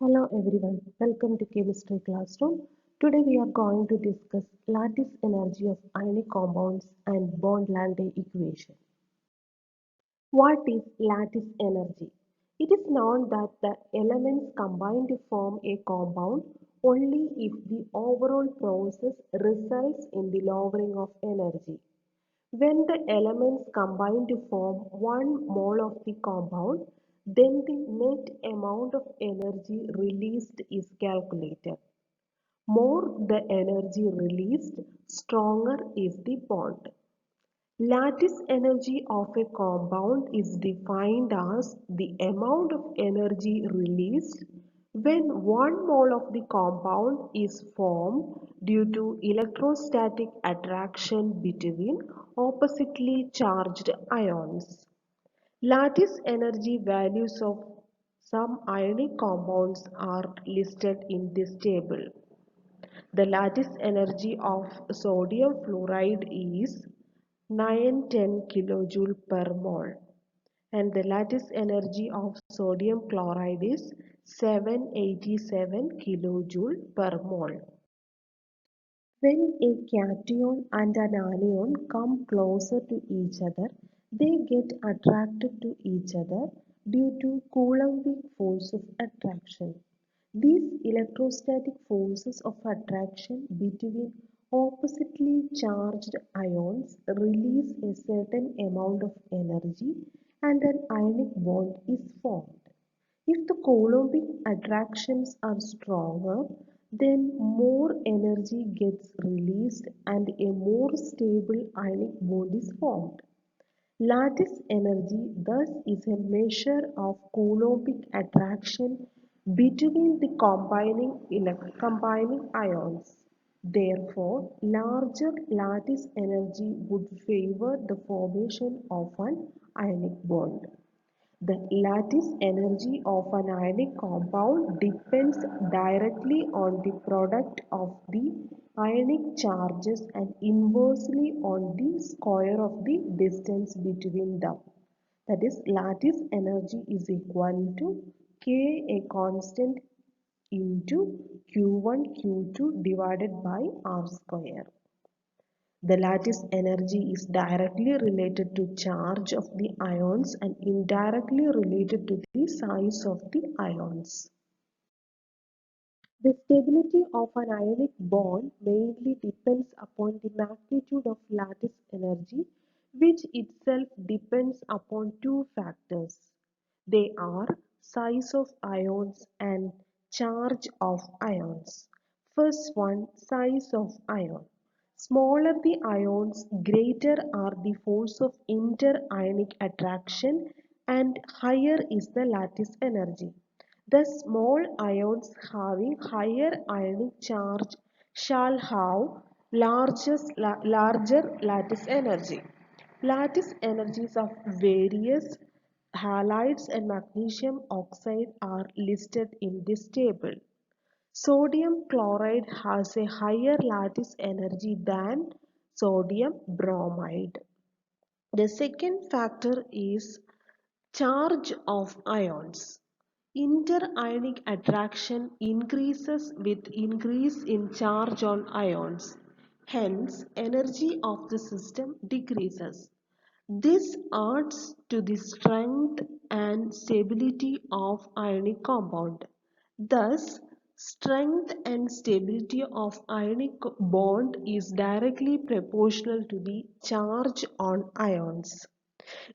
Hello everyone, welcome to Chemistry Classroom. Today we are going to discuss lattice energy of ionic compounds and Bond-Landay equation. What is lattice energy? It is known that the elements combine to form a compound only if the overall process results in the lowering of energy. When the elements combine to form 1 mole of the compound, then the net amount of energy released is calculated. More the energy released, stronger is the bond. Lattice energy of a compound is defined as the amount of energy released when 1 mole of the compound is formed due to electrostatic attraction between oppositely charged ions. Lattice energy values of some ionic compounds are listed in this table. The lattice energy of sodium fluoride is 910 kilojoule per mole and the lattice energy of sodium chloride is 787 kilojoule per mole. When a cation and an anion come closer to each other, they get attracted to each other due to Coulombic force of attraction. These electrostatic forces of attraction between oppositely charged ions release a certain amount of energy and an ionic bond is formed. If the Coulombic attractions are stronger, then more energy gets released and a more stable ionic bond is formed. Lattice energy thus is a measure of Coulombic attraction between the combining ions. Therefore, larger lattice energy would favor the formation of an ionic bond. The lattice energy of an ionic compound depends directly on the product of the ionic charges and inversely on the square of the distance between them. That is, lattice energy is equal to K, a constant, into Q1 Q2 divided by R square. The lattice energy is directly related to charge of the ions and indirectly related to the size of the ions. The stability of an ionic bond mainly depends upon the magnitude of lattice energy, which itself depends upon two factors. They are size of ions and charge of ions. First one, size of ion. Smaller the ions, greater are the force of inter-ionic attraction and higher is the lattice energy. The small ions having higher ionic charge shall have larger lattice energy. Lattice energies of various halides and magnesium oxide are listed in this table. Sodium chloride has a higher lattice energy than sodium bromide. The second factor is charge of ions. Inter-ionic attraction increases with increase in charge on ions. Hence, energy of the system decreases. This adds to the strength and stability of ionic compound. Thus, strength and stability of ionic bond is directly proportional to the charge on ions.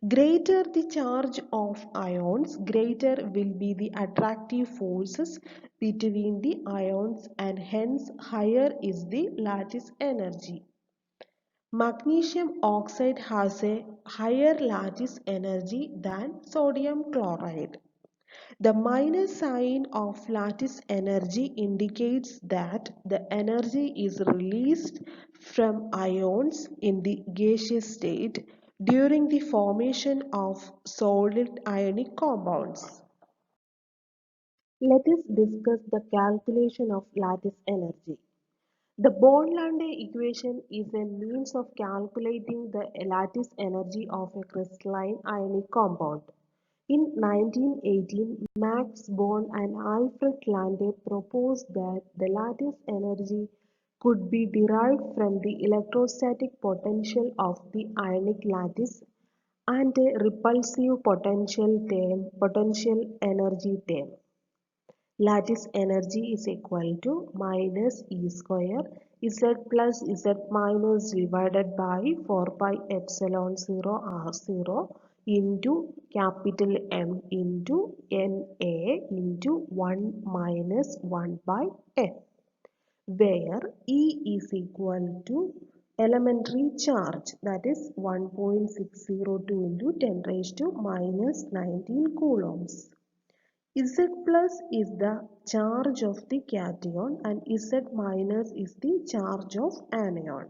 Greater the charge of ions, greater will be the attractive forces between the ions and hence higher is the lattice energy. Magnesium oxide has a higher lattice energy than sodium chloride. The minus sign of lattice energy indicates that the energy is released from ions in the gaseous state during the formation of solid ionic compounds. Let us discuss the calculation of lattice energy. The Bond-Landay equation is a means of calculating the lattice energy of a crystalline ionic compound. In 1918, Max Born and Alfred Landé proposed that the lattice energy could be derived from the electrostatic potential of the ionic lattice and a repulsive potential energy term. Lattice energy is equal to minus E square Z plus Z minus divided by 4 pi epsilon 0 R0 into capital M into NA into 1 minus 1 by N, where E is equal to elementary charge, that is 1.602 into 10 raised to minus 19 coulombs. Z plus is the charge of the cation and Z minus is the charge of anion,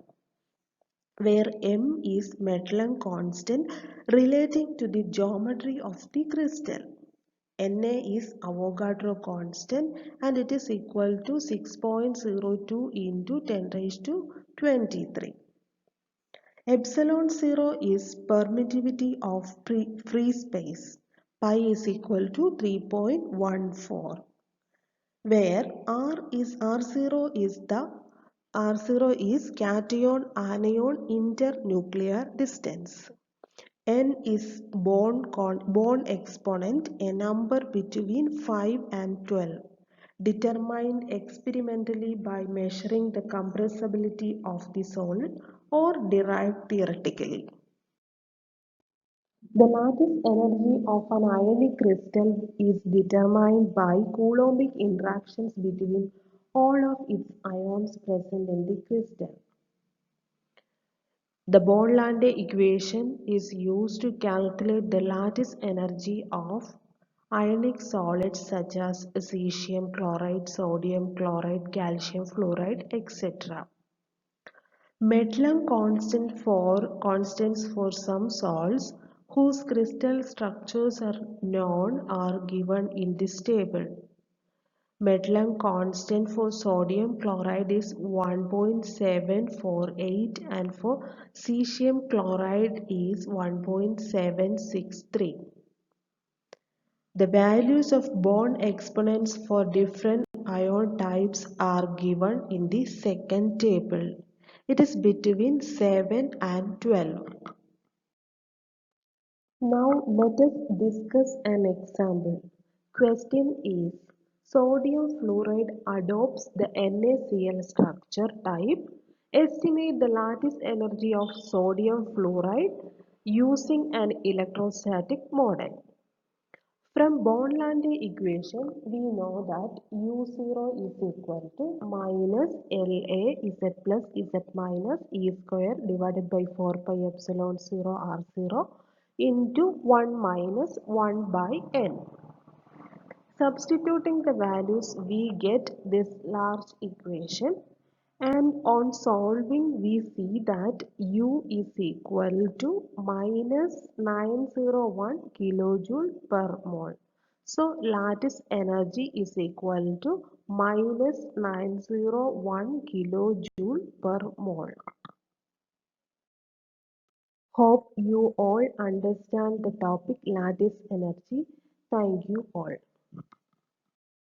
where M is Maitland constant relating to the geometry of the crystal. Na is Avogadro constant and it is equal to 6.02 into 10 raised to 23. Epsilon 0 is permittivity of free space. Pi is equal to 3.14, where R0 is cation anion internuclear distance. N is bond exponent, a number between 5 and 12, determined experimentally by measuring the compressibility of the solid or derived theoretically. The lattice energy of an ionic crystal is determined by Coulombic interactions between all of its ions present in the crystal. The Born-Landay equation is used to calculate the lattice energy of ionic solids such as cesium chloride, sodium chloride, calcium fluoride, etc. Maitland constants for some salts whose crystal structures are known are given in this table. Maitland constant for sodium chloride is 1.748 and for cesium chloride is 1.763. The values of bond exponents for different ion types are given in the second table. It is between 7 and 12. Now let us discuss an example. Question is, sodium fluoride adopts the NaCl structure type. Estimate the lattice energy of sodium fluoride using an electrostatic model. From Born-Landay equation, we know that U0 is equal to minus La Z plus Z minus E square divided by 4 pi epsilon 0 R0 into 1 minus 1 by N. Substituting the values, we get this large equation, and on solving we see that U is equal to minus 901 kilojoule per mole. So lattice energy is equal to minus 901 kilojoule per mole. Hope you all understand the topic lattice energy. Thank you all.